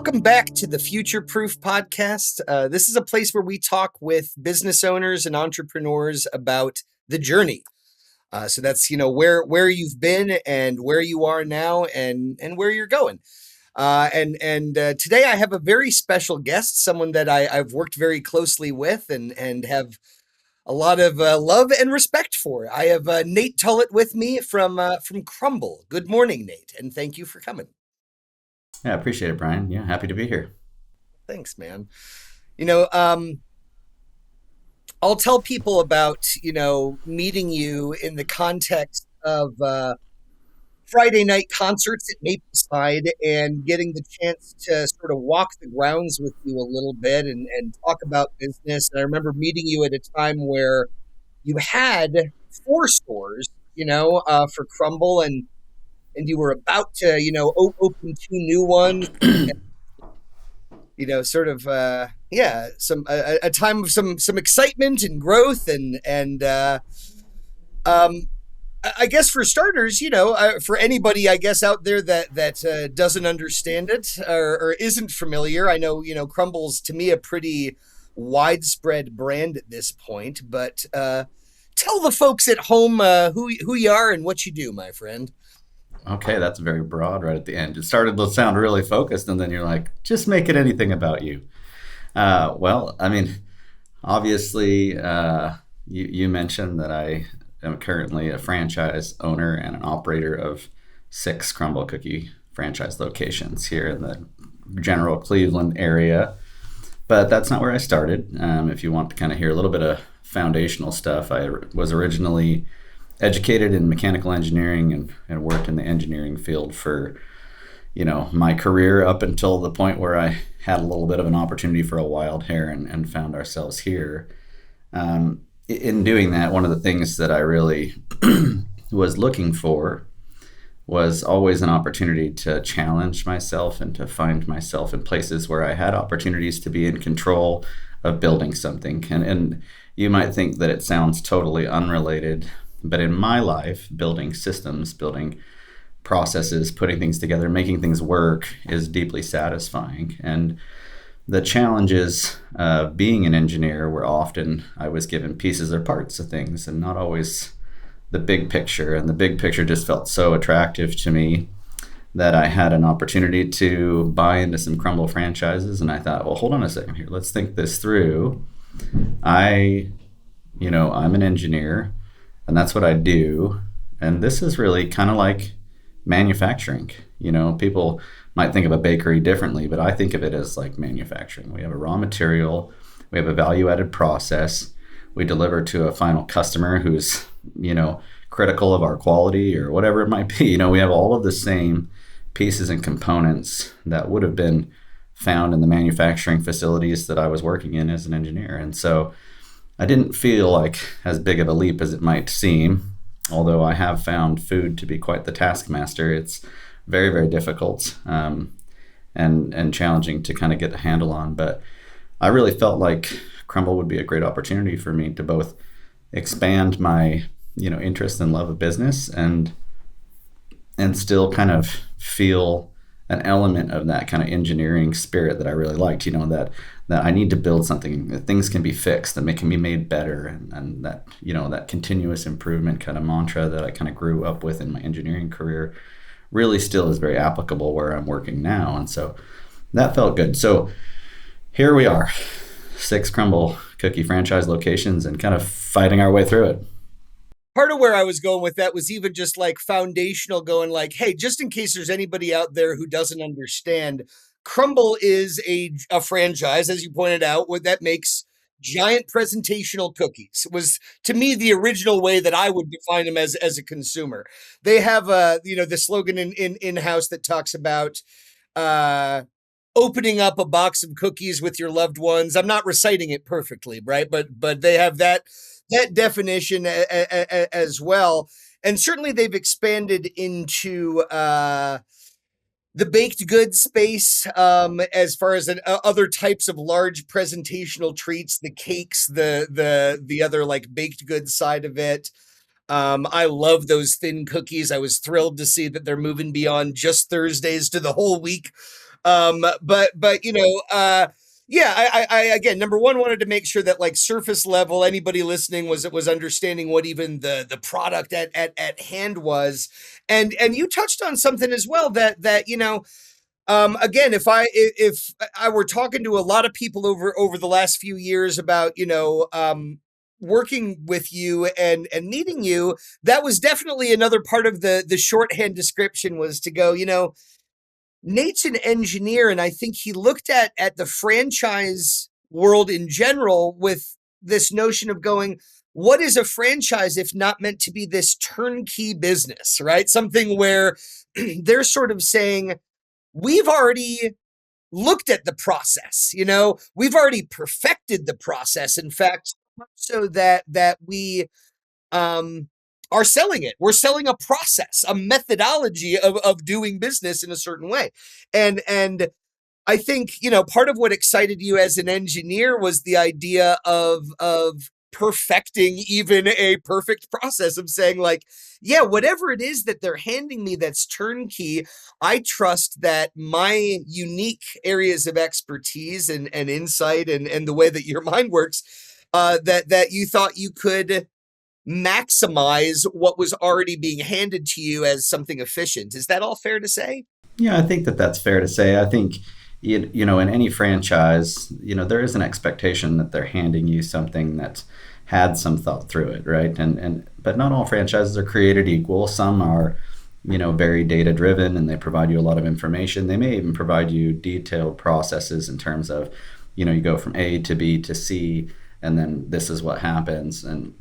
Welcome back to the Future Proof Podcast. This is a place where we talk with business owners and entrepreneurs about the journey. So that's where you've been and where you are now and where you're going. And today I have a very special guest, someone that I've worked very closely with and have a lot of love and respect for. I have Nate Tolleth with me from Crumbl. Good morning, Nate, and thank you for coming. Yeah, I appreciate it, Brian. Yeah, happy to be here. Thanks, man. I'll tell people about, meeting you in the context of Friday night concerts at Mapleside and getting the chance to sort of walk the grounds with you a little bit and talk about business. And I remember meeting you at a time where you had 4 stores, for Crumbl, and you were about to, open 2 new ones. A time of some excitement and growth and I guess for starters, for anybody, I guess, out there that doesn't understand it or isn't familiar, I know, Crumbl's to me a pretty widespread brand at this point, but tell the folks at home who you are and what you do, my friend. Okay, that's very broad right at the end. It started to sound really focused, and then you're like, just make it anything about you. Obviously, you mentioned that I am currently a franchise owner and an operator of 6 Crumbl Cookie franchise locations here in the general Cleveland area. But that's not where I started. If you want to kind of hear a little bit of foundational stuff, I was originally educated in mechanical engineering and worked in the engineering field for, my career up until the point where I had a little bit of an opportunity for a wild hair and found ourselves here. In doing that, one of the things that I really was looking for was always an opportunity to challenge myself and to find myself in places where I had opportunities to be in control of building something. And you might think that it sounds totally unrelated, but in my life, building systems, building processes, putting things together, making things work is deeply satisfying. And the challenges of being an engineer were often I was given pieces or parts of things and not always the big picture. And the big picture just felt so attractive to me that I had an opportunity to buy into some Crumbl franchises. And I thought, well, hold on a second here. Let's think this through. I'm an engineer, and that's what I do. And this is really kind of like manufacturing. People might think of a bakery differently, but I think of it as like manufacturing. We have a raw material, we have a value-added process, we deliver to a final customer who's, critical of our quality or whatever it might be. We have all of the same pieces and components that would have been found in the manufacturing facilities that I was working in as an engineer. And so I didn't feel like as big of a leap as it might seem, although I have found food to be quite the taskmaster. It's very, very difficult and challenging to kind of get a handle on. But I really felt like Crumbl would be a great opportunity for me to both expand my, interest and love of business and still kind of feel an element of that kind of engineering spirit that I really liked, that I need to build something, that things can be fixed, that can be made better, and that, that continuous improvement kind of mantra that I kind of grew up with in my engineering career really still is very applicable where I'm working now. And so that felt good. So here we are, 6 Crumbl Cookie franchise locations and kind of fighting our way through it. Part of where I was going with that was even just like foundational, going like, hey, just in case there's anybody out there who doesn't understand, Crumbl is a franchise, as you pointed out, that makes giant presentational cookies. It was, to me, the original way that I would define them as a consumer. They have the slogan in-house that talks about opening up a box of cookies with your loved ones. I'm not reciting it perfectly, right? But they have that definition as well. And certainly they've expanded into the baked goods space, as far as other types of large presentational treats, the cakes, the other like baked goods side of it. I love those thin cookies. I was thrilled to see that they're moving beyond just Thursdays to the whole week. But yeah, I again, number one, wanted to make sure that like surface level, anybody listening was understanding what even the product at hand was, and you touched on something as well that again, if I were talking to a lot of people over the last few years about working with you and meeting you, that was definitely another part of the shorthand description was to go, Nate's an engineer, and I think he looked at the franchise world in general with this notion of going, what is a franchise if not meant to be this turnkey business, right? Something where they're sort of saying, we've already looked at the process, we've already perfected the process. In fact, so much so that we are selling it. We're selling a process, a methodology of doing business in a certain way. And I think, part of what excited you as an engineer was the idea of perfecting even a perfect process of saying like, yeah, whatever it is that they're handing me that's turnkey, I trust that my unique areas of expertise and insight and the way that your mind works, that you thought you could maximize what was already being handed to you as something efficient. Is that all fair to say? Yeah, I think that that's fair to say. I think, in any franchise, there is an expectation that they're handing you something that's had some thought through it, right? But not all franchises are created equal. Some are, very data driven and they provide you a lot of information. They may even provide you detailed processes in terms of, you go from A to B to C, and then this is what happens. And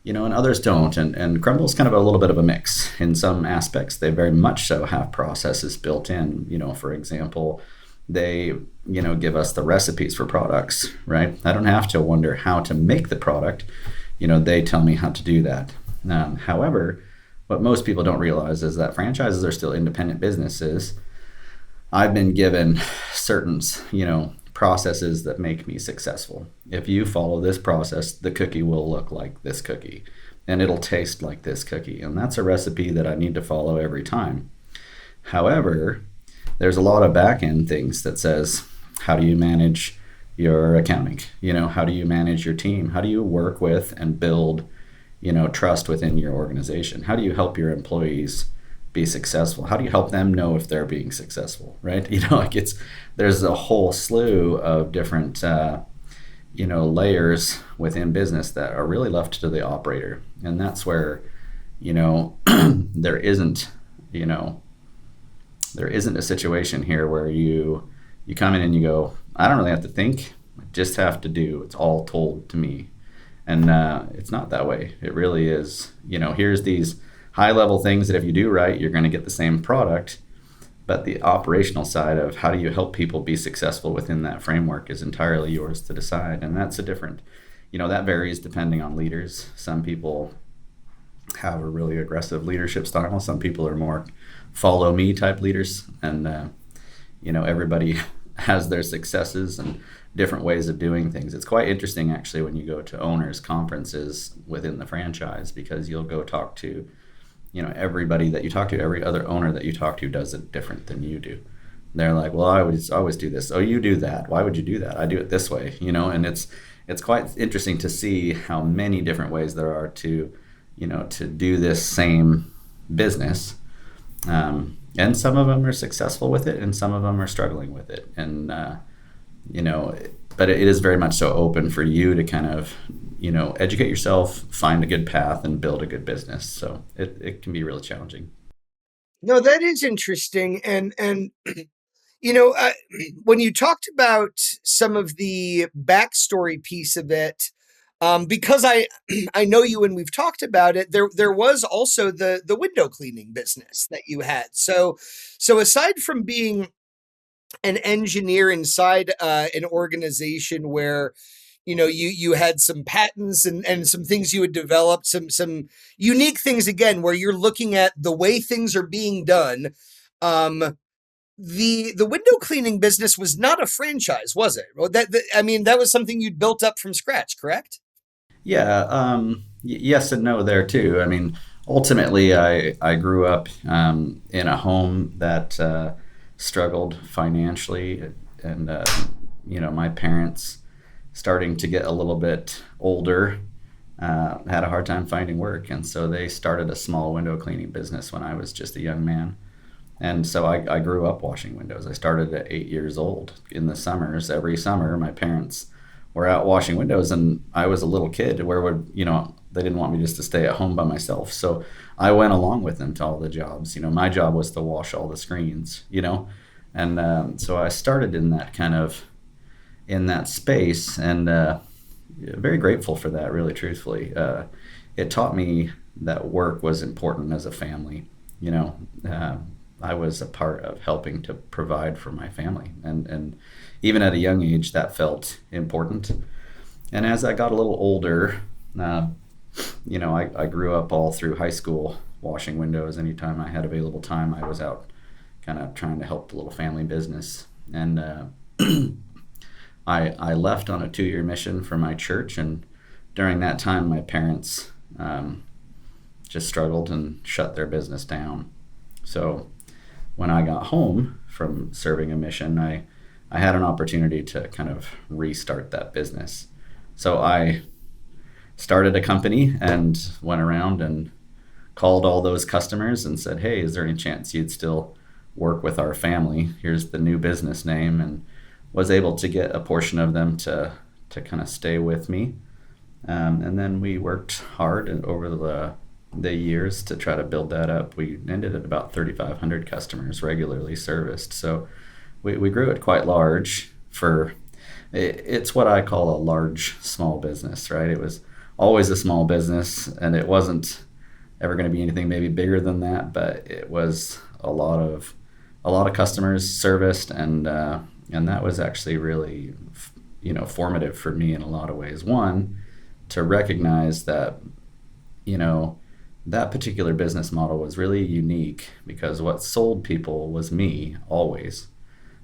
others don't. And Crumbl kind of a little bit of a mix. In some aspects, they very much so have processes built in. For example, they, give us the recipes for products, right? I don't have to wonder how to make the product. They tell me how to do that. However, what most people don't realize is that franchises are still independent businesses. I've been given certain, processes that make me successful. If you follow this process, the cookie will look like this cookie and it'll taste like this cookie. And that's a recipe that I need to follow every time. However, there's a lot of back end things that says, how do you manage your accounting? How do you manage your team? How do you work with and build, trust within your organization? How do you help your employees be successful? How do you help them know if they're being successful, right? There's a whole slew of different, layers within business that are really left to the operator. And that's where, there isn't a situation here where you come in and you go, I don't really have to think, I just have to do, it's all told to me. And it's not that way. It really is, here's these high level things that if you do right, you're going to get the same product. But the operational side of how do you help people be successful within that framework is entirely yours to decide. And that's a different, that varies depending on leaders. Some people have a really aggressive leadership style. Some people are more follow me type leaders. And, everybody has their successes and different ways of doing things. It's quite interesting actually when you go to owners conferences within the franchise, because you'll go talk to everybody that you talk to, every other owner that you talk to does it different than you do. They're like, well, I always do this. Oh, you do that. Why would you do that? I do it this way, and it's quite interesting to see how many different ways there are to do this same business. And some of them are successful with it and some of them are struggling with it. And, but it is very much so open for you to kind of, educate yourself, find a good path, and build a good business. So it can be really challenging. No, that is interesting. And when you talked about some of the backstory piece of it, because I know you and we've talked about it, there was also the window cleaning business that you had. So aside from being an engineer inside an organization where you had some patents and some things you had developed, some unique things again where you're looking at the way things are being done. The window cleaning business was not a franchise, was it? Well, that was something you'd built up from scratch, correct? Yeah. Yes and no there too. I mean, ultimately, I grew up in a home that struggled financially, and my parents starting to get a little bit older, had a hard time finding work, and so they started a small window cleaning business when I was just a young man. And so I grew up washing windows. I started at 8 years old. In the summers, every summer, my parents were out washing windows, and I was a little kid. They didn't want me just to stay at home by myself. So I went along with them to all the jobs. My job was to wash all the screens, and so I started in that space, and very grateful for that, really, truthfully. It taught me that work was important as a family. I was a part of helping to provide for my family, and even at a young age, that felt important. And as I got a little older, I grew up all through high school washing windows. Anytime I had available time, I was out kind of trying to help the little family business. And I left on a 2-year mission for my church, and during that time, my parents just struggled and shut their business down. So when I got home from serving a mission, I had an opportunity to kind of restart that business. So I started a company and went around and called all those customers and said, hey, is there any chance you'd still work with our family? Here's the new business name, and was able to get a portion of them to kind of stay with me. And then we worked hard over the years to try to build that up. We ended at about 3,500 customers regularly serviced. So we grew it quite large. It's what I call a large small business, right? It was always a small business, and it wasn't ever going to be anything maybe bigger than that, but it was a lot of customers serviced, and that was actually really formative for me in a lot of ways. One, to recognize that that particular business model was really unique, because what sold people was me always.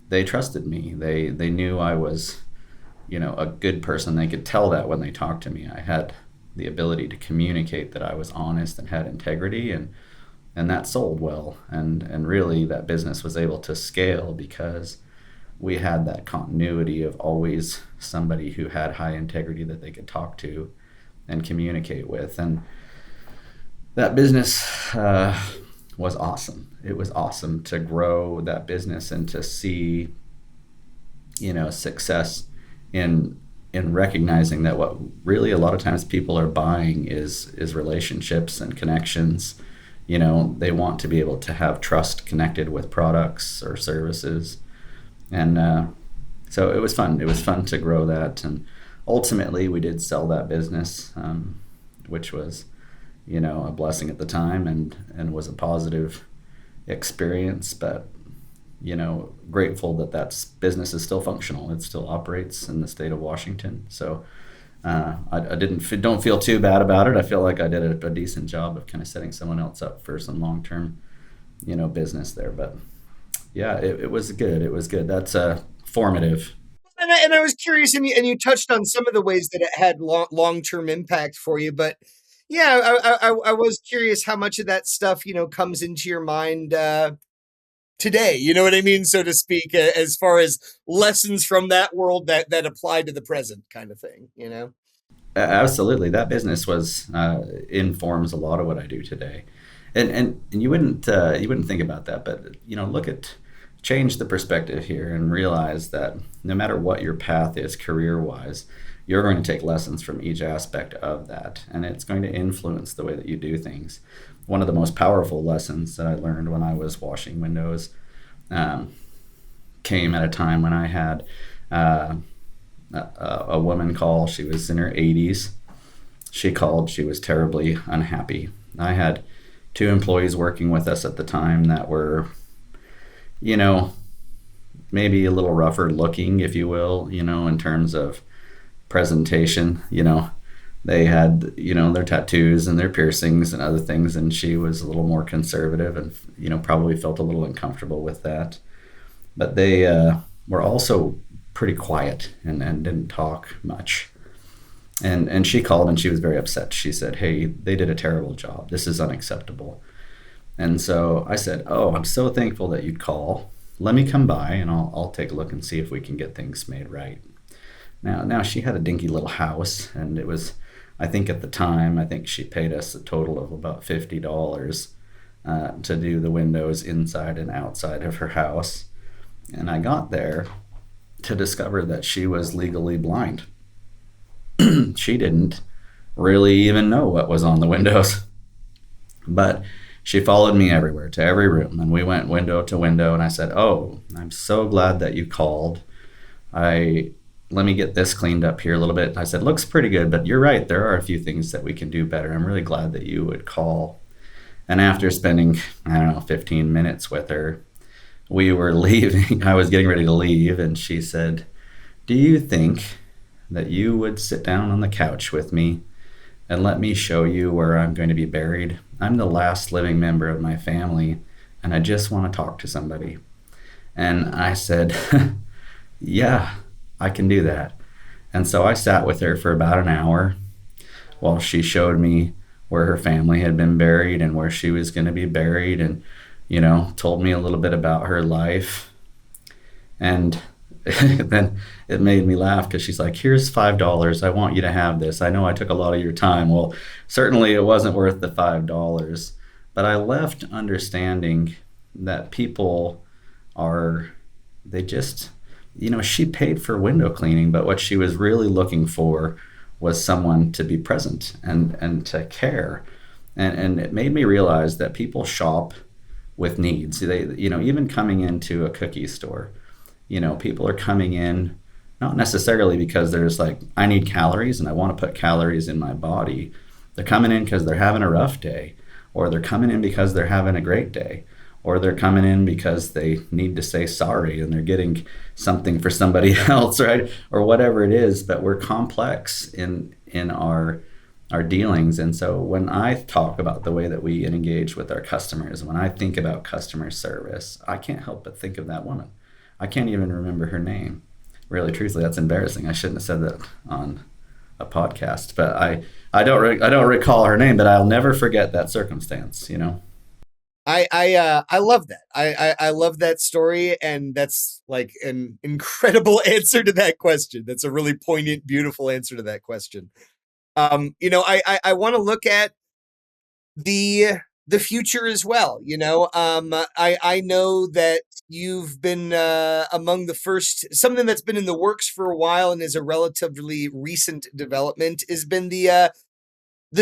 They trusted me. They knew I was a good person. They could tell that when they talked to me. I had the ability to communicate that I was honest and had integrity, and that sold well. And really that business was able to scale because we had that continuity of always somebody who had high integrity that they could talk to and communicate with. And that business was awesome. It was awesome to grow that business and to see success in recognizing that what really a lot of times people are buying is relationships and connections. They want to be able to have trust connected with products or services. And so it was fun. It was fun to grow that. And ultimately we did sell that business, which was, a blessing at the time, and was a positive experience. But, grateful that business is still functional. It still operates in the state of Washington. So I don't feel too bad about it. I feel like I did a decent job of kind of setting someone else up for some long-term, business there. But yeah, it was good. It was good. That's formative. And I was curious, and you touched on some of the ways that it had long-term impact for you. But yeah, I was curious how much of that stuff, comes into your mind today, you know what I mean, so to speak, as far as lessons from that world that apply to the present kind of thing, Absolutely. That business informs a lot of what I do today. And you wouldn't think about that, but change the perspective here and realize that no matter what your path is career-wise, you're going to take lessons from each aspect of that, and it's going to influence the way that you do things. One of the most powerful lessons that I learned when I was washing windows came at a time when I had a woman call. She was in her 80s. She called. She was terribly unhappy. I had 2 employees working with us at the time that were, maybe a little rougher looking, if you will, in terms of presentation. They had, their tattoos and their piercings and other things, and she was a little more conservative and, probably felt a little uncomfortable with that. But they were also pretty quiet and didn't talk much. And she called and she was very upset. She said, hey, they did a terrible job. This is unacceptable. And so I said, oh, I'm so thankful that you'd call. let me come by and I'll take a look and see if we can get things made right. Now she had a dinky little house, and it was, I think at the time, I think she paid us a total of about $50 to do the windows inside and outside of her house. And I got there to discover that she was legally blind. She didn't really even know what was on the windows, but she followed me everywhere, to every room, and we went window to window. And I said, "Oh, I'm so glad that you called. I Let me get this cleaned up here a little bit." I said, "Looks pretty good, but you're right. There are a few things that we can do better. I'm really glad that you would call." And after spending, I don't know, 15 minutes with her, we were leaving. I was getting ready to leave, and she said, "Do you think that you would sit down on the couch with me and let me show you where I'm going to be buried? I'm the last living member of my family, and I just want to talk to somebody." And I said, "Yeah, I can do that." And so I sat with her for about an hour while she showed me where her family had been buried and where she was going to be buried, and, told me a little bit about her life. And then it made me laugh because she's like, "Here's $5. I want you to have this. I know I took a lot of your time." Well, certainly it wasn't worth the $5, but I left understanding that people are, they just, she paid for window cleaning, but what she was really looking for was someone to be present and to care. And it made me realize that people shop with needs. They, even coming into a cookie store, people are coming in not necessarily because there's like, I need calories and I want to put calories in my body. They're coming in because they're having a rough day, or they're coming in because they're having a great day, or they're coming in because they need to say sorry and they're getting something for somebody else, right? Or whatever it is. But we're complex in our dealings. And so when I talk about the way that we engage with our customers, when I think about customer service, I can't help but think of that woman. I can't even remember her name. Really, truthfully, that's embarrassing. I shouldn't have said that on a podcast, but I don't recall her name, but I'll never forget that circumstance. I love that. I love that story, and that's like an incredible answer to that question. That's a really poignant, beautiful answer to that question. I want to look at the future as well. I know that you've been among the first, something that's been in the works for a while and is a relatively recent development, has been the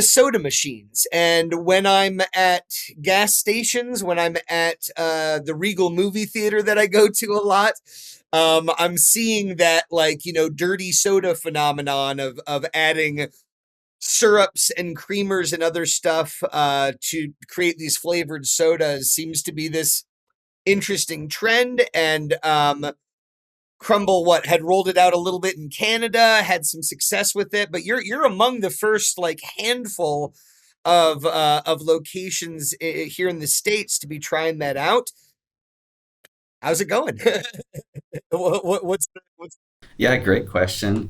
soda machines. And when I'm at gas stations, when I'm at the Regal movie theater that I go to a lot, I'm seeing that, like, dirty soda phenomenon of adding syrups and creamers and other stuff to create these flavored sodas seems to be this interesting trend. And Crumbl had rolled it out a little bit in Canada, had some success with it, but you're among the first like handful of locations here in the States to be trying that out. How's it going? What's Yeah, great question.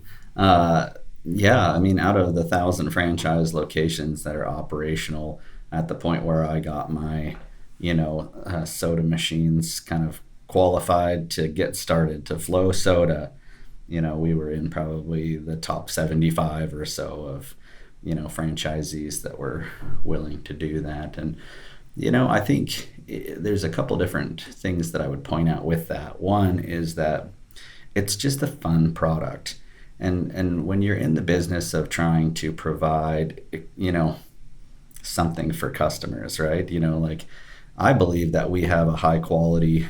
Yeah, I mean, out of the 1,000 franchise locations that are operational at the point where I got my, soda machines kind of qualified to get started to flow soda, we were in probably the top 75 or so of, franchisees that were willing to do that. And, I think there's a couple different things that I would point out with that. One is that it's just a fun product. And when you're in the business of trying to provide, something for customers, right? Like, I believe that we have a high quality,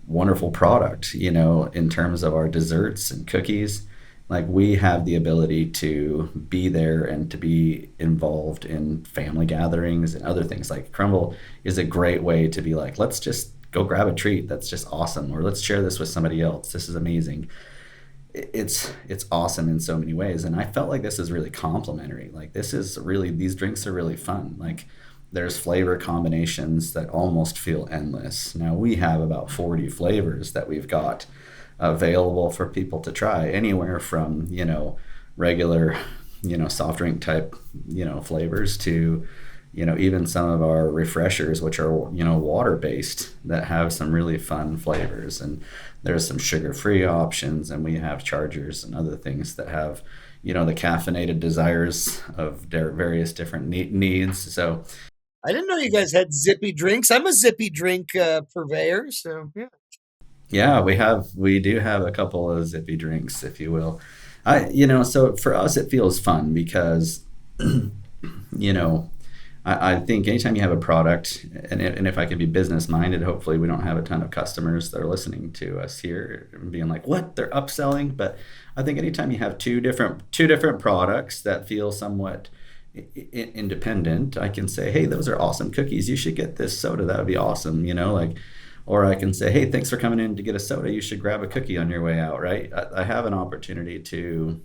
wonderful product, in terms of our desserts and cookies. Like, we have the ability to be there and to be involved in family gatherings and other things. Like, Crumbl is a great way to be like, let's just go grab a treat. That's just awesome. Or let's share this with somebody else. This is amazing. It's awesome in so many ways. And I felt like this is really complimentary. Like, these drinks are really fun. Like, there's flavor combinations that almost feel endless. Now, we have about 40 flavors that we've got available for people to try, anywhere from, regular, soft drink type, flavors to, even some of our refreshers, which are, water based, that have some really fun flavors. And there's some sugar free options, and we have chargers and other things that have, the caffeinated desires of their various different needs. So, I didn't know you guys had zippy drinks. I'm a zippy drink purveyor, so yeah. yeah, we do have a couple of zippy drinks, if you will. So for us, it feels fun because, you know, I think anytime you have a product, and if I could be business minded, hopefully we don't have a ton of customers that are listening to us here and being like, "What? They're upselling?" But I think anytime you have two different products that feel somewhat independent, I can say, "Hey, those are awesome cookies. You should get this soda. That would be awesome." Like, or I can say, "Hey, thanks for coming in to get a soda. You should grab a cookie on your way out." Right? I have an opportunity to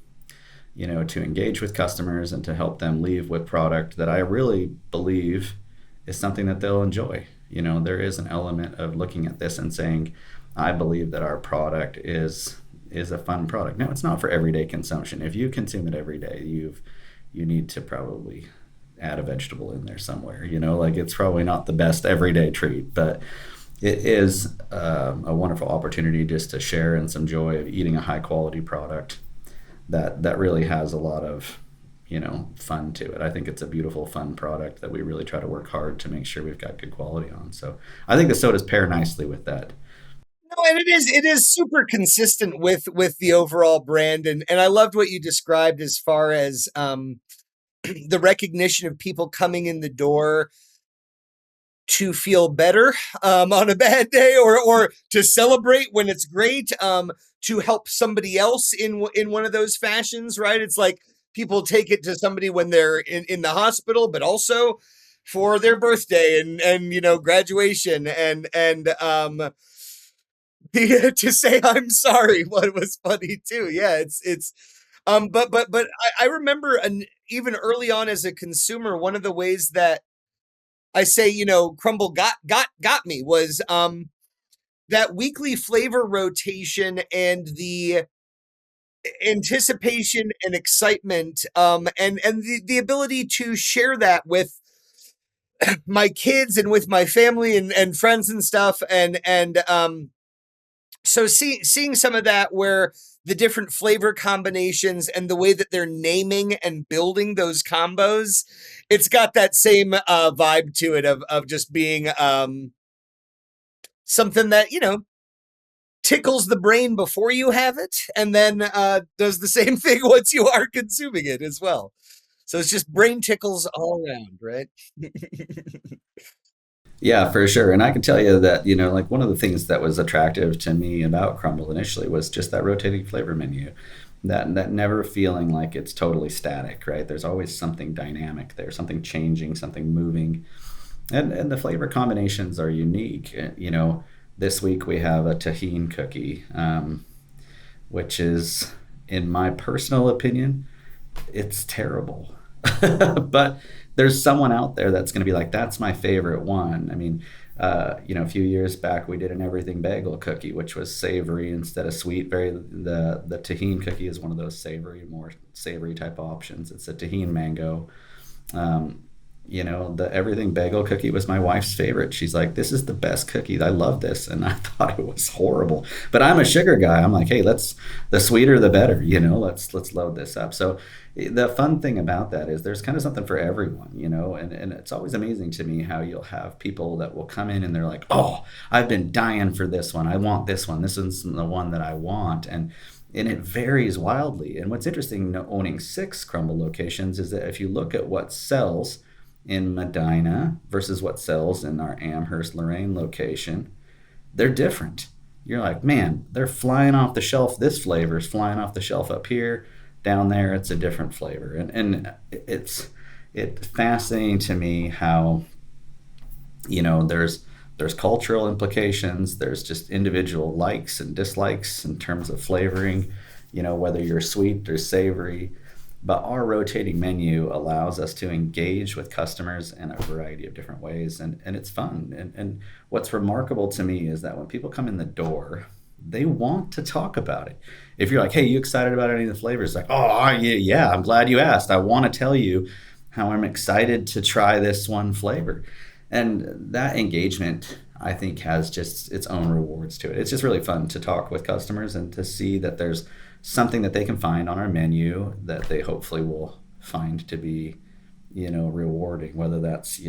engage with customers and to help them leave with product that I really believe is something that they'll enjoy. There is an element of looking at this and saying, I believe that our product is a fun product. Now, it's not for everyday consumption. If you consume it every day, you need to probably add a vegetable in there somewhere. Like, it's probably not the best everyday treat, but it is a wonderful opportunity just to share in some joy of eating a high quality product that really has a lot of fun to it. I think it's a beautiful, fun product that we really try to work hard to make sure we've got good quality on. So I think the sodas pair nicely with that. No, and it is super consistent with the overall brand, and I loved what you described as far as the recognition of people coming in the door to feel better on a bad day, or to celebrate when it's great, to help somebody else in one of those fashions, right? It's like people take it to somebody when they're in the hospital, but also for their birthday and graduation and to say I'm sorry. What was funny too. Yeah, it's but I remember even early on as a consumer, one of the ways that I say, Crumbl got me was that weekly flavor rotation and the anticipation and excitement, and the ability to share that with my kids and with my family and friends and stuff, and so seeing some of that, where the different flavor combinations and the way that they're naming and building those combos, it's got that same vibe to it of just being something that tickles the brain before you have it, and then does the same thing once you are consuming it as well. So it's just brain tickles all around, right? Yeah, for sure. And I can tell you that, like one of the things that was attractive to me about Crumbl initially was just that rotating flavor menu. That never feeling like it's totally static, right? There's always something dynamic there, something changing, something moving. And the flavor combinations are unique. This week we have a tahine cookie, which is, in my personal opinion, it's terrible. But there's someone out there that's going to be like, that's my favorite one. I mean, a few years back we did an everything bagel cookie, which was savory instead of sweet. The tahine cookie is one of those more savory type options. It's a tahine mango. The everything bagel cookie was my wife's favorite. She's like, this is the best cookie. I love this. And I thought it was horrible. But I'm a sugar guy. I'm like, hey, the sweeter the better, let's load this up. So the fun thing about that is there's kind of something for everyone, and it's always amazing to me how you'll have people that will come in and they're like, oh, I've been dying for this one. I want this one. This is the one that I want. And it varies wildly. And what's interesting, owning 6 Crumbl locations, is that if you look at what sells in Medina versus what sells in our Amherst, Lorraine location, they're different. You're like, man, they're flying off the shelf. This flavor is flying off the shelf up here. Down there, it's a different flavor. And it's fascinating to me how, there's cultural implications. There's just individual likes and dislikes in terms of flavoring, whether you're sweet or savory. But our rotating menu allows us to engage with customers in a variety of different ways, and it's fun. And what's remarkable to me is that when people come in the door, they want to talk about it. If you're like, hey, you excited about any of the flavors? Like, oh, yeah, I'm glad you asked. I want to tell you how I'm excited to try this one flavor. And that engagement, I think, has just its own rewards to it. It's just really fun to talk with customers and to see that there's something that they can find on our menu that they hopefully will find to be, rewarding, whether that's,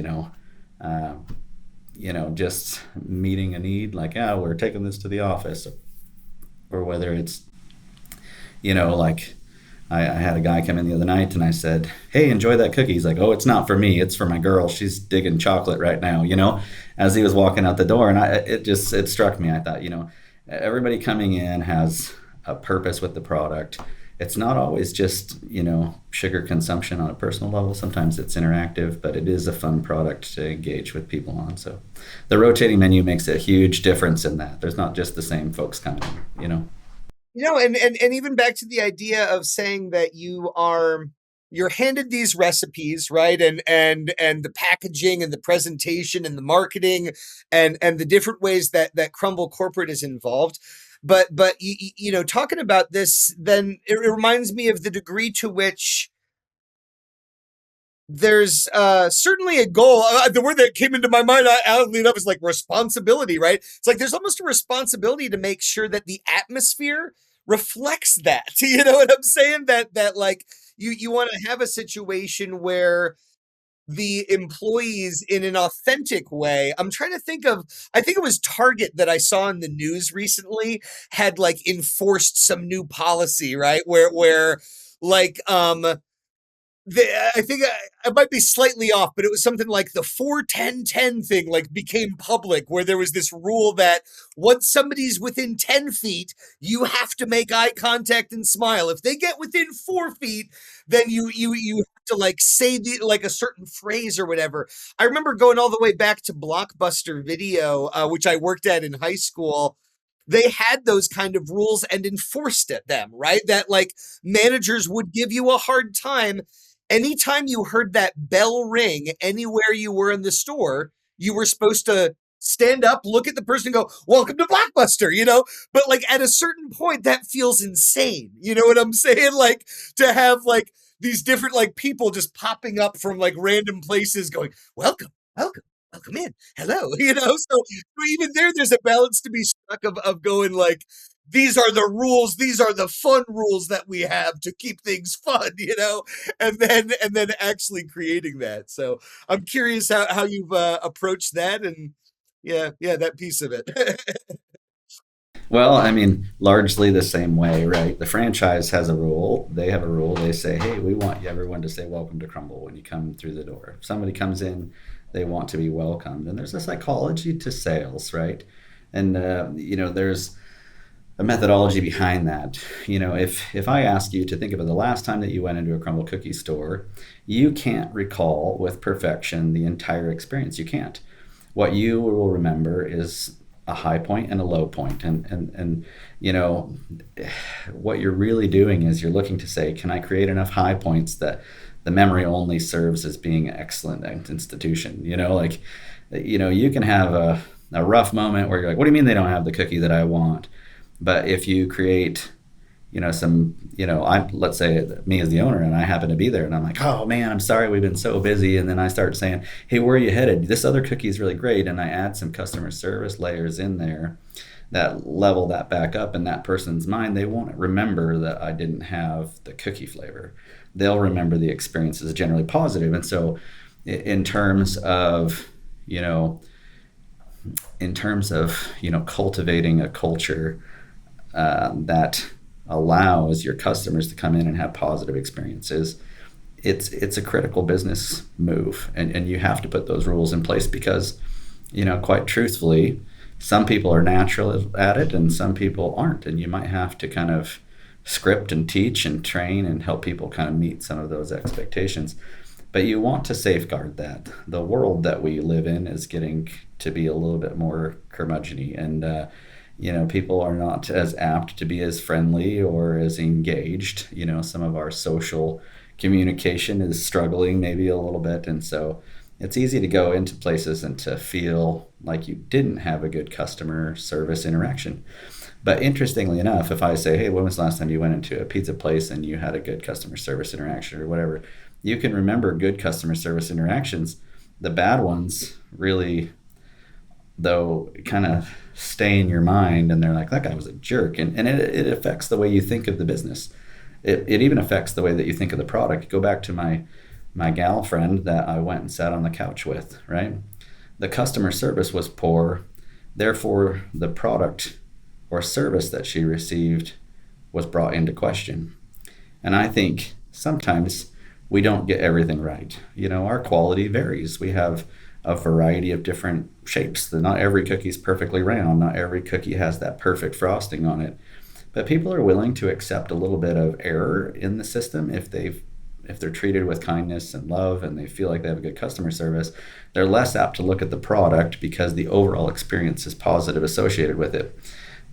um, just meeting a need, like, yeah, we're taking this to the office, or whether it's, like I had a guy come in the other night and I said, "Hey, enjoy that cookie." He's like, "Oh, it's not for me. It's for my girl. She's digging chocolate right now," as he was walking out the door. And it struck me. I thought, everybody coming in has a purpose with the product. It's not always just, sugar consumption on a personal level. Sometimes it's interactive, but it is a fun product to engage with people on. So the rotating menu makes a huge difference in that. There's not just the same folks coming in. And even back to the idea of saying that you're handed these recipes, right? And the packaging and the presentation and the marketing and the different ways that Crumbl Corporate is involved. But talking about this, then it reminds me of the degree to which there's certainly a goal. The word that came into my mind, oddly enough, is like responsibility, right? It's like there's almost a responsibility to make sure that the atmosphere reflects that. You know what I'm saying? That like you want to have a situation where the employees in an authentic way. I'm trying to think of, I think it was Target that I saw in the news recently had like enforced some new policy, right? Where like I think I might be slightly off, but it was something like the 4-10-10 thing like became public, where there was this rule that once somebody's within 10 feet, you have to make eye contact and smile. If they get within 4 feet, then you have to like say like a certain phrase or whatever. I remember going all the way back to Blockbuster Video, which I worked at in high school. They had those kind of rules and enforced at them, right? That like managers would give you a hard time anytime you heard that bell ring anywhere you were in the store. You were supposed to stand up, look at the person and go, "Welcome to Blockbuster," but like at a certain point that feels insane. You know what I'm saying? Like to have like these different like people just popping up from like random places going, "Welcome, welcome, welcome in. Hello." So even there's a balance to be struck of going like, these are the rules, these are the fun rules that we have to keep things fun, and then actually creating that. So I'm curious how you've approached that, and yeah, that piece of it. Well, I mean, largely the same way, right? The franchise has a rule. They have a rule. They say, "Hey, we want everyone to say welcome to Crumbl when you come through the door." If somebody comes in, they want to be welcomed. And there's a psychology to sales, right? And, there's a methodology behind that. If I ask you to think of the last time that you went into a Crumbl Cookie store, you can't recall with perfection the entire experience. You can't. What you will remember is a high point and a low point. And what you're really doing is you're looking to say, can I create enough high points that the memory only serves as being an excellent institution? You can have a rough moment where you're like, what do you mean they don't have the cookie that I want? But if you create, let's say me as the owner and I happen to be there and I'm like, "Oh man, I'm sorry, we've been so busy." And then I start saying, "Hey, where are you headed? This other cookie is really great." And I add some customer service layers in there that level that back up in that person's mind. They won't remember that I didn't have the cookie flavor. They'll remember the experience as generally positive. And so in terms of, cultivating a culture that allows your customers to come in and have positive experiences, it's a critical business move, and you have to put those rules in place because, quite truthfully, some people are natural at it and some people aren't, and you might have to kind of script and teach and train and help people kind of meet some of those expectations. But you want to safeguard that. The world that we live in is getting to be a little bit more curmudgeon-y, and people are not as apt to be as friendly or as engaged. Some of our social communication is struggling maybe a little bit. And so it's easy to go into places and to feel like you didn't have a good customer service interaction. But interestingly enough, if I say, "Hey, when was the last time you went into a pizza place and you had a good customer service interaction," or whatever, you can remember good customer service interactions. The bad ones really, though, kind of stay in your mind, and they're like, that guy was a jerk. And it affects the way you think of the business. It even affects the way that you think of the product. Go back to my gal friend that I went and sat on the couch with, right? The customer service was poor, therefore the product or service that she received was brought into question. And I think sometimes we don't get everything right. Our quality varies. We have a variety of different shapes. Not every cookie is perfectly round. Not every cookie has that perfect frosting on it. But people are willing to accept a little bit of error in the system if they're treated with kindness and love and they feel like they have a good customer service. They're less apt to look at the product because the overall experience is positive associated with it.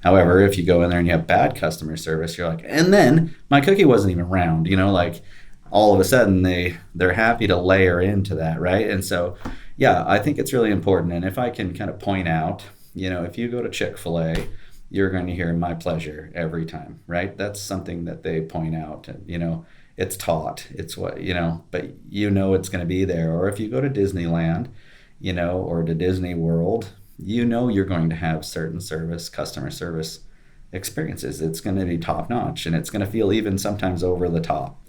However, if you go in there and you have bad customer service, you're like, and then my cookie wasn't even round, like all of a sudden they're happy to layer into that, right? And so, yeah, I think it's really important. And if I can kind of point out, if you go to Chick-fil-A, you're going to hear my pleasure every time, right? That's something that they point out. It's taught. It's what, but it's going to be there. Or if you go to Disneyland, or to Disney World, you're going to have certain customer service experiences. It's going to be top notch, and it's going to feel even sometimes over the top.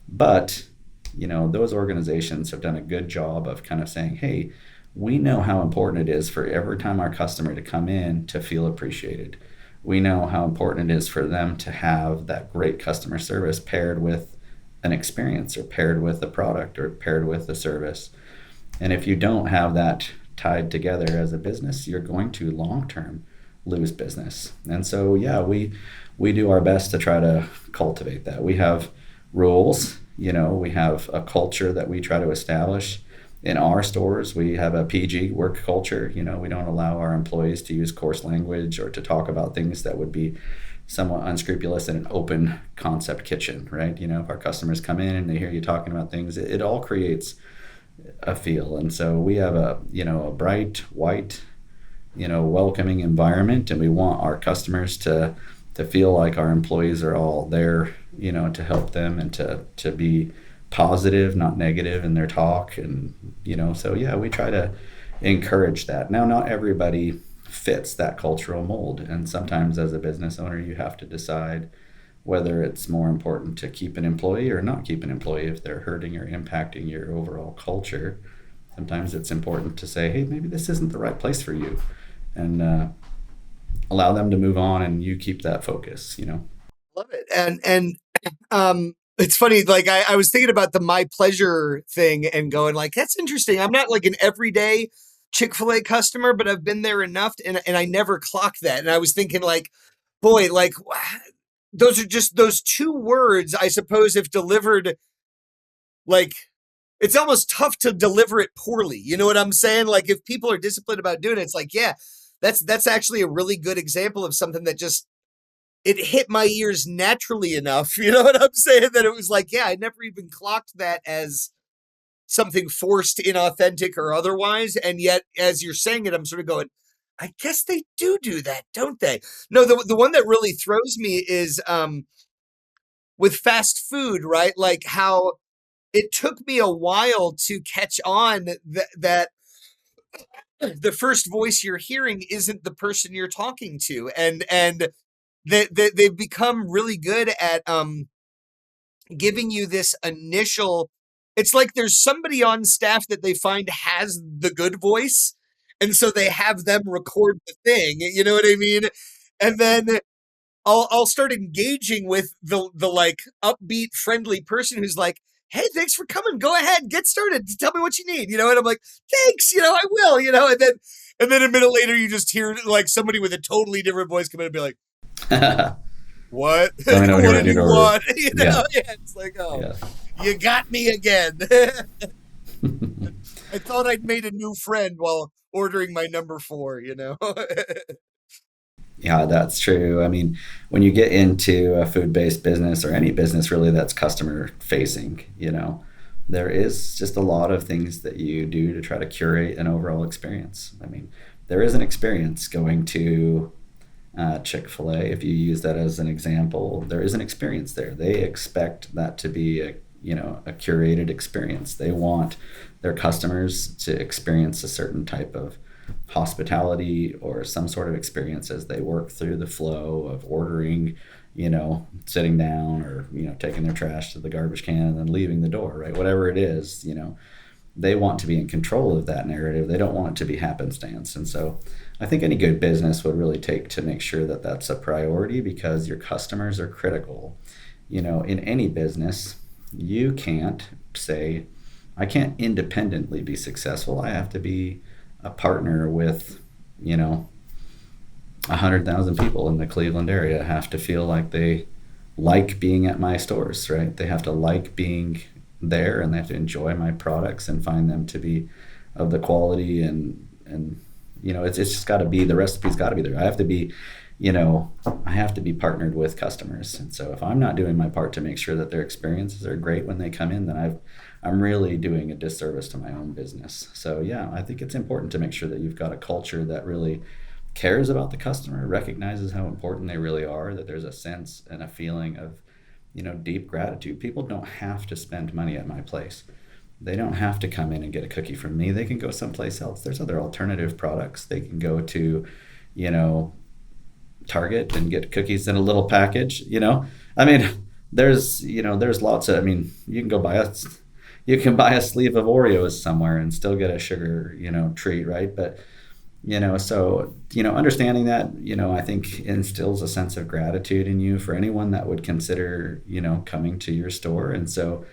But, those organizations have done a good job of kind of saying, hey, we know how important it is for every time our customer to come in to feel appreciated. We know how important it is for them to have that great customer service paired with an experience or paired with a product or paired with a service. And if you don't have that tied together as a business, you're going to long-term lose business. And so, yeah, we do our best to try to cultivate that. We have rules, we have a culture that we try to establish. In our stores, we have a PG work culture. We don't allow our employees to use coarse language or to talk about things that would be somewhat unscrupulous in an open concept kitchen, right? If our customers come in and they hear you talking about things, it all creates a feel. And so we have a bright, white, welcoming environment, and we want our customers to feel like our employees are all there, to help them and to be positive, not negative in their talk. And, so yeah, we try to encourage that. Now, not everybody fits that cultural mold. And sometimes as a business owner, you have to decide whether it's more important to keep an employee or not keep an employee if they're hurting or impacting your overall culture. Sometimes it's important to say, hey, maybe this isn't the right place for you, and allow them to move on, and you keep that focus, Love it. And it's funny, like I was thinking about the my pleasure thing and going like, that's interesting. I'm not like an everyday Chick-fil-A customer, but I've been there enough and I never clocked that. And I was thinking like, boy, like those are just those two words, I suppose, if delivered like it's almost tough to deliver it poorly. You know what I'm saying? Like if people are disciplined about doing it, it's like, yeah, that's actually a really good example of something that just it hit my ears naturally enough. You know what I'm saying? That it was like, yeah, I never even clocked that as something forced, inauthentic, or otherwise. And yet, as you're saying it, I'm sort of going, I guess they do that, don't they? No, the one that really throws me is with fast food, right? Like how it took me a while to catch on that the first voice you're hearing isn't the person you're talking to, and they've become really good at giving you this initial. It's like there's somebody on staff that they find has the good voice, and so they have them record the thing. You know what I mean? And then I'll start engaging with the like upbeat, friendly person who's like, "Hey, thanks for coming. Go ahead, get started. Tell me what you need." And I'm like, "Thanks, I will." And then a minute later, you just hear like somebody with a totally different voice come in and be like, "What? Let me know what What you did you order. want?" Yeah. Yeah, it's like, oh, Yeah. you got me again. I thought I'd made a new friend while ordering my number 4. Yeah, that's true. I mean, when you get into a food-based business or any business really that's customer facing, there is just a lot of things that you do to try to curate an overall experience. I mean, there is an experience going to Chick-fil-A. If you use that as an example, there is an experience there. They expect that to be a curated experience. They want their customers to experience a certain type of hospitality or some sort of experience as they work through the flow of ordering, sitting down or, taking their trash to the garbage can and then leaving the door, right? Whatever it is, they want to be in control of that narrative. They don't want it to be happenstance. And so I think any good business would really take to make sure that that's a priority, because your customers are critical. In any business, you can't say, I can't independently be successful. I have to be a partner with, 100,000 people in the Cleveland area have to feel like they like being at my stores, right? They have to like being there, and they have to enjoy my products and find them to be of the quality, and it's just got to be, the recipe's got to be there. I have to be partnered with customers. And so if I'm not doing my part to make sure that their experiences are great when they come in, then I'm really doing a disservice to my own business. So yeah, I think it's important to make sure that you've got a culture that really cares about the customer, recognizes how important they really are, that there's a sense and a feeling of, deep gratitude. People don't have to spend money at my place. They don't have to come in and get a cookie from me. They can go someplace else. There's other alternative products. They can go to, Target and get cookies in a little package. I mean, there's lots of, you can go buy a sleeve of Oreos somewhere and still get a sugar, treat, right? But understanding that, I think instills a sense of gratitude in you for anyone that would consider, coming to your store. And so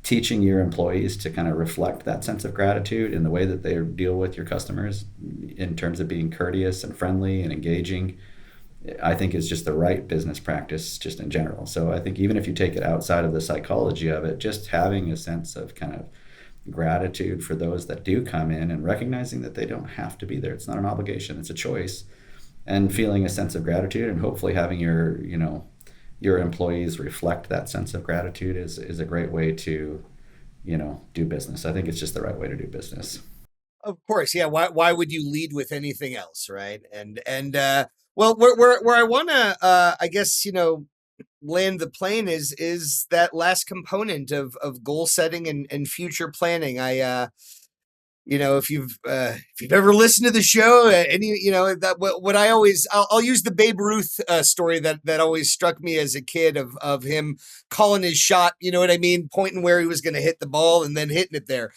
teaching your employees to kind of reflect that sense of gratitude in the way that they deal with your customers in terms of being courteous and friendly and engaging, I think is just the right business practice just in general. So I think even if you take it outside of the psychology of it, just having a sense of kind of gratitude for those that do come in and recognizing that they don't have to be there. It's not an obligation, it's a choice. And feeling a sense of gratitude and hopefully having your employees reflect that sense of gratitude is a great way to, do business. I think it's just the right way to do business. Of course, yeah. Why would you lead with anything else, right? Well, where I want to, I guess, land the plane is that last component of goal setting and future planning. If you've ever listened to the show, that what I'll use the Babe Ruth story that always struck me as a kid of him calling his shot. You know what I mean? Pointing where he was going to hit the ball and then hitting it there.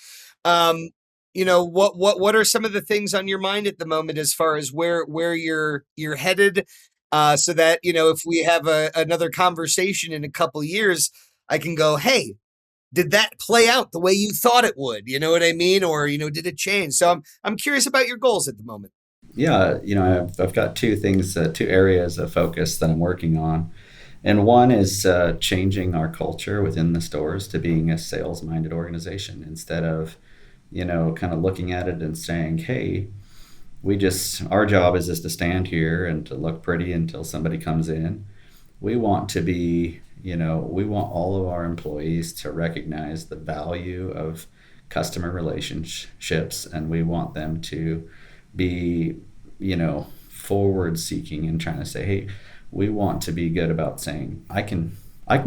What are some of the things on your mind at the moment as far as where you're headed? So that, if we have another conversation in a couple years, I can go, hey, did that play out the way you thought it would? You know what I mean? Or, did it change? So I'm curious about your goals at the moment. Yeah, I've got two things, two areas of focus that I'm working on. And one is changing our culture within the stores to being a sales-minded organization instead of, kind of looking at it and saying, hey, our job is just to stand here and to look pretty until somebody comes in. We want to be, we want all of our employees to recognize the value of customer relationships, and we want them to be, forward seeking and trying to say, hey, we want to be good about saying, I can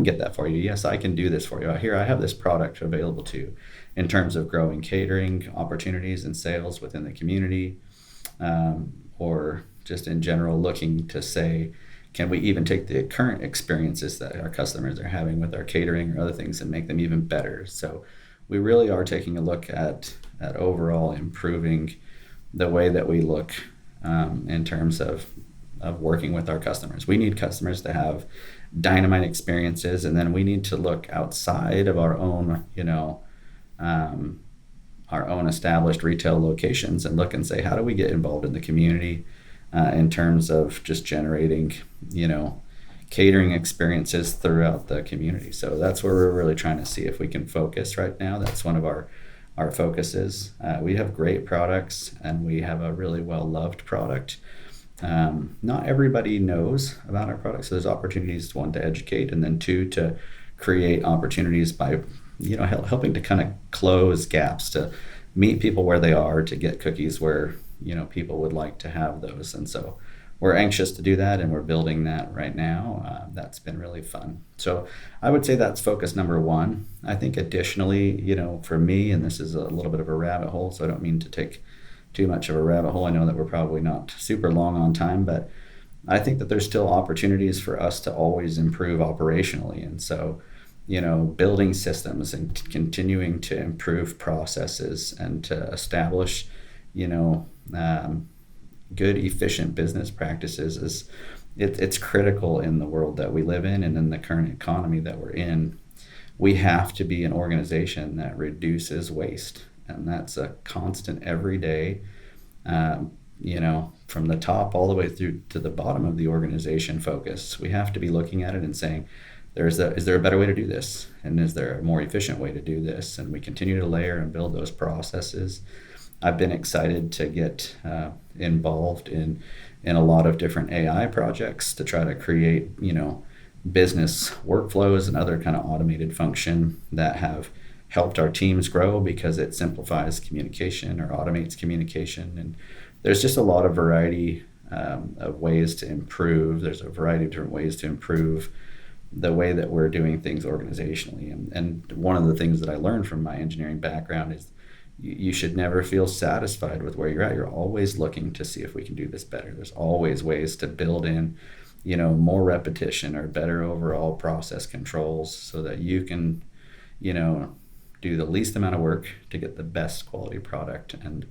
get that for you. Yes, I can do this for you. Here, I have this product available to you, in terms of growing catering opportunities and sales within the community, or just in general looking to say, can we even take the current experiences that our customers are having with our catering or other things and make them even better? So we really are taking a look at overall improving the way that we look in terms of working with our customers. We need customers to have dynamite experiences, and then we need to look outside of our own, our own established retail locations and look and say, how do we get involved in the community in terms of just generating, catering experiences throughout the community. So that's where we're really trying to see if we can focus right now. That's one of our focuses. We have great products and we have a really well-loved product. Not everybody knows about our products, so there's opportunities, one, to educate, and then two, to create opportunities by helping to kind of close gaps, to meet people where they are, to get cookies where people would like to have those. And so we're anxious to do that, and we're building that right now. That's been really fun. So I would say that's focus number one. I think additionally, for me, and this is a little bit of a rabbit hole, so I don't mean to take too much of a rabbit hole. I know that we're probably not super long on time, but I think that there's still opportunities for us to always improve operationally. And so, building systems and continuing to improve processes and to establish, you know, um, good, efficient business practices it's critical in the world that we live in and in the current economy that we're in. We have to be an organization that reduces waste, and that's a constant every day. From the top all the way through to the bottom of the organization focus. We have to be looking at it and saying, is there a better way to do this? And is there a more efficient way to do this? And we continue to layer and build those processes. I've been excited to get involved in a lot of different AI projects to try to create, business workflows and other kind of automated function that have helped our teams grow because it simplifies communication or automates communication. And there's just a lot of variety of ways to improve. There's a variety of different ways to improve the way that we're doing things organizationally. And one of the things that I learned from my engineering background is you should never feel satisfied with where you're at. You're always looking to see if we can do this better. There's always ways to build in, more repetition or better overall process controls so that you can, do the least amount of work to get the best quality product. And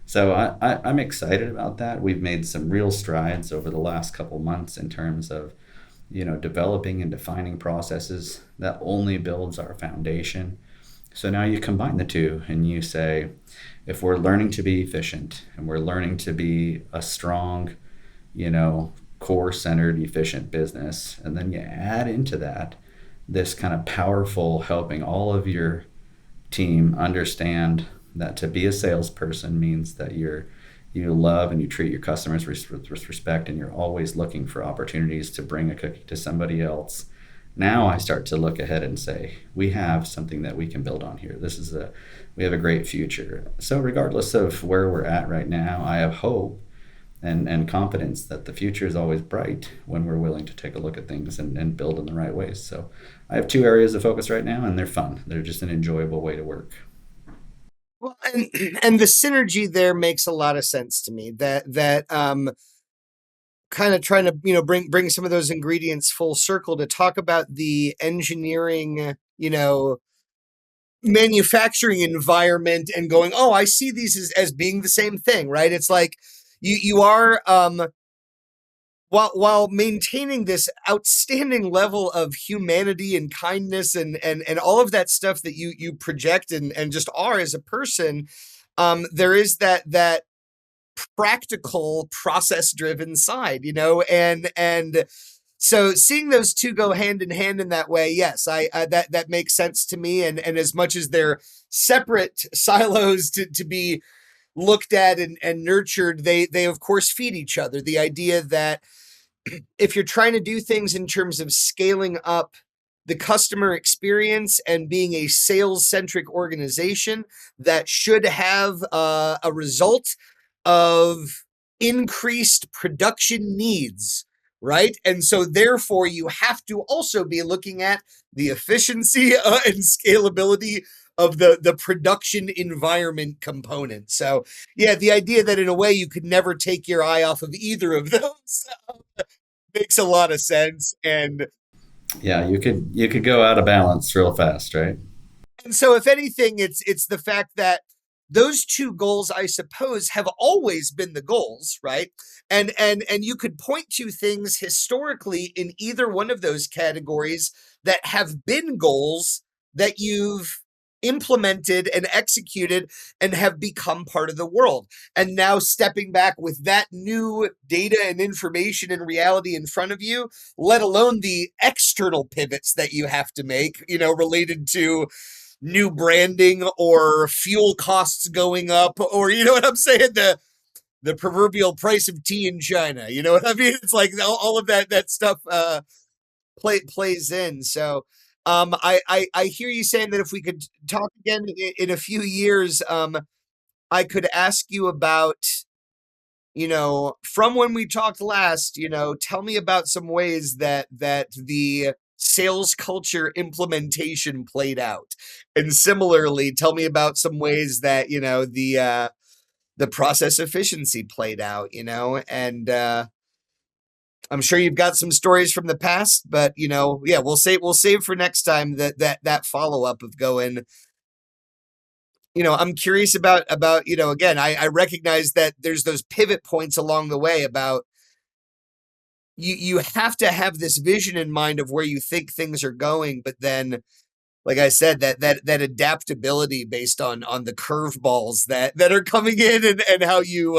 so I'm excited about that. We've made some real strides over the last couple months in terms of, developing and defining processes that only builds our foundation. So now you combine the two and you say, if we're learning to be efficient and we're learning to be a strong, core centered, efficient business, and then you add into that this kind of powerful helping all of your team understand that to be a salesperson means that you love and you treat your customers with respect, and you're always looking for opportunities to bring a cookie to somebody else. Now I start to look ahead and say, we have something that we can build on here. We have a great future. So regardless of where we're at right now, I have hope and confidence that the future is always bright when we're willing to take a look at things and build in the right ways. So I have two areas of focus right now, and they're fun. They're just an enjoyable way to work. Well, and the synergy there makes a lot of sense to me. That kind of trying to bring some of those ingredients full circle to talk about the engineering, manufacturing environment, and going, oh, I see these as being the same thing, right? It's like you are while maintaining this outstanding level of humanity and kindness and all of that stuff that you project and just are as a person. There is that practical process driven side, and so seeing those two go hand in hand in that way, yes, I that makes sense to me. And as much as they're separate silos to be looked at and nurtured, they of course feed each other. The idea that if you're trying to do things in terms of scaling up the customer experience and being a sales centric organization, that should have a result of increased production needs, right? And so therefore you have to also be looking at the efficiency and scalability of the production environment component. So yeah, the idea that in a way you could never take your eye off of either of those makes a lot of sense. Yeah, you could go out of balance real fast, right? And so if anything, it's the fact that those two goals, I suppose, have always been the goals, right? And you could point to things historically in either one of those categories that have been goals that you've implemented and executed and have become part of the world. And now stepping back with that new data and information and reality in front of you, let alone the external pivots that you have to make, related to new branding or fuel costs going up, or you know what I'm saying, the proverbial price of tea in China. You know what I mean? It's like all of that stuff plays in. So I hear you saying that if we could talk again in a few years, I could ask you about from when we talked last, tell me about some ways that the sales culture implementation played out. And similarly, tell me about some ways that, the process efficiency played out, and I'm sure you've got some stories from the past, but yeah, we'll save for next time that follow up of going. I'm curious about again, I recognize that there's those pivot points along the way about you have to have this vision in mind of where you think things are going, but then, like I said, that adaptability based on the curveballs that are coming in, and how you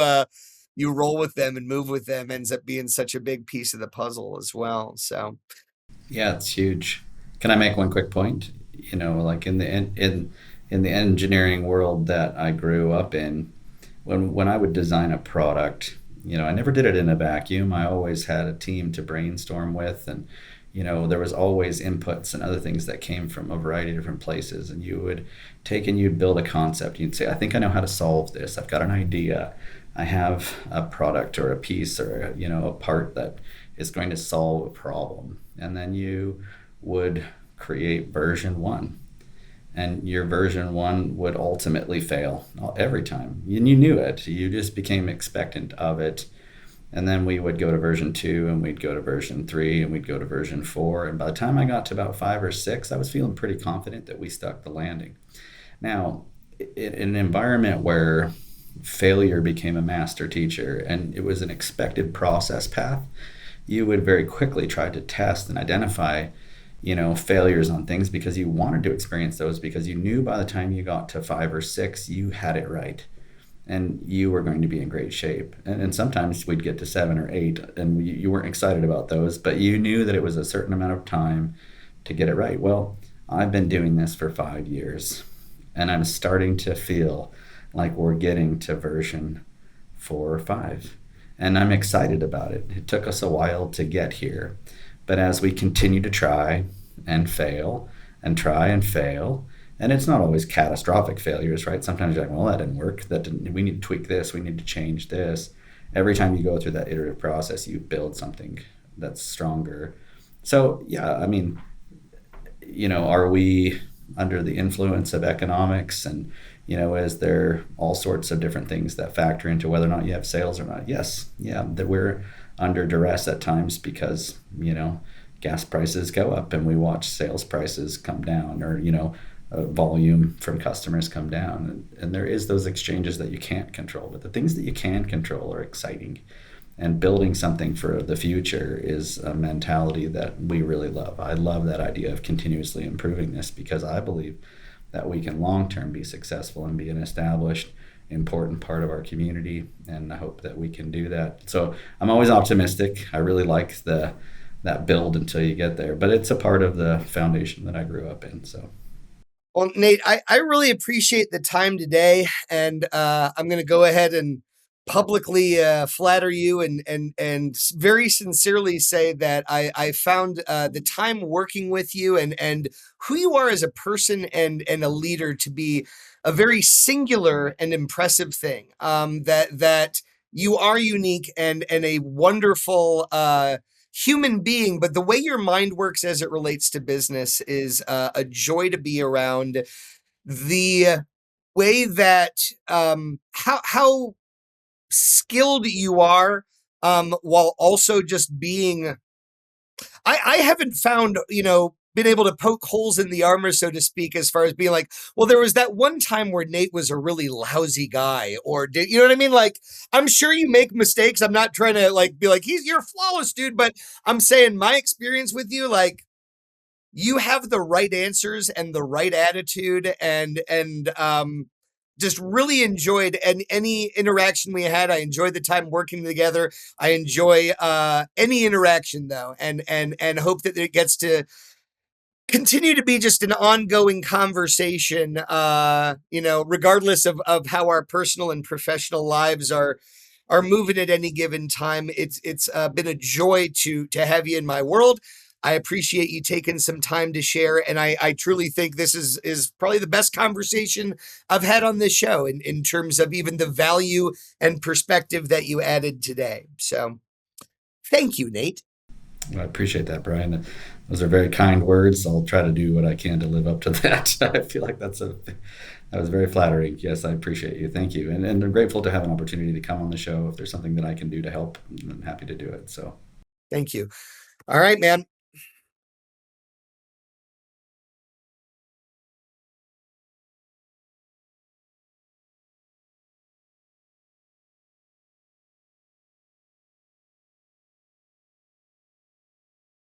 roll with them and move with them ends up being such a big piece of the puzzle as well. So Yeah, it's huge. Can I make one quick point? Like in the engineering world that I grew up in, when I would design a product, I never did it in a vacuum. I always had a team to brainstorm with, and there was always inputs and other things that came from a variety of different places. And you would take and you'd build a concept. You'd say, I think I know how to solve this. I've got an idea. I have a product or a piece or a part that is going to solve a problem. And then you would create version one, and your version one would ultimately fail every time. And you knew it. You just became expectant of it. And then we would go to version two, and we'd go to version three, and we'd go to version four. And by the time I got to about five or six, I was feeling pretty confident that we stuck the landing. Now, in an environment where failure became a master teacher and it was an expected process path, you would very quickly try to test and identify failures on things, because you wanted to experience those, because you knew by the time you got to five or six, you had it right and you were going to be in great shape. And sometimes we'd get to seven or eight and you weren't excited about those, but you knew that it was a certain amount of time to get it right. Well, I've been doing this for 5 years, and I'm starting to feel like we're getting to version 4 or 5. And I'm excited about it. It took us a while to get here. But as we continue to try and fail and try and fail, and it's not always catastrophic failures, right? Sometimes you're like, well, that didn't work. We need to tweak this. We need to change this. Every time you go through that iterative process, you build something that's stronger. So, yeah, I mean, are we under the influence of economics? And, is there all sorts of different things that factor into whether or not you have sales or not? Yes. Yeah, that we're under duress at times because, gas prices go up and we watch sales prices come down, or, volume from customers come down. And there is those exchanges that you can't control. But the things that you can control are exciting. And building something for the future is a mentality that we really love. I love that idea of continuously improving this, because I believe that we can long-term be successful and be an established, important part of our community. And I hope that we can do that. So I'm always optimistic. I really like that build until you get there. But it's a part of the foundation that I grew up in. So. Well, Nate, I really appreciate the time today, and I'm going to go ahead and publicly flatter you and very sincerely say that I found the time working with you and who you are as a person and a leader to be a very singular and impressive thing. That you are unique and a wonderful human being, but the way your mind works as it relates to business is a joy to be around. The way that how skilled you are, while also just being, I haven't found, been able to poke holes in the armor, so to speak, as far as being like, well, there was that one time where Nate was a really lousy guy, or did, you know what I mean? Like, I'm sure you make mistakes. I'm not trying to be like, you're flawless, dude. But I'm saying my experience with you, like, you have the right answers and the right attitude, and just really enjoyed any interaction we had. I enjoyed the time working together. I enjoy any interaction though, and hope that it gets to continue to be just an ongoing conversation, regardless of how our personal and professional lives are moving at any given time. It's been a joy to have you in my world. I appreciate you taking some time to share. And I truly think this is probably the best conversation I've had on this show in terms of even the value and perspective that you added today. So thank you, Nate. Well, I appreciate that, Brian. Those are very kind words. I'll try to do what I can to live up to that. I feel like that was very flattering. Yes, I appreciate you. Thank you. And I'm grateful to have an opportunity to come on the show. If there's something that I can do to help, I'm happy to do it. So Thank you. All right, man.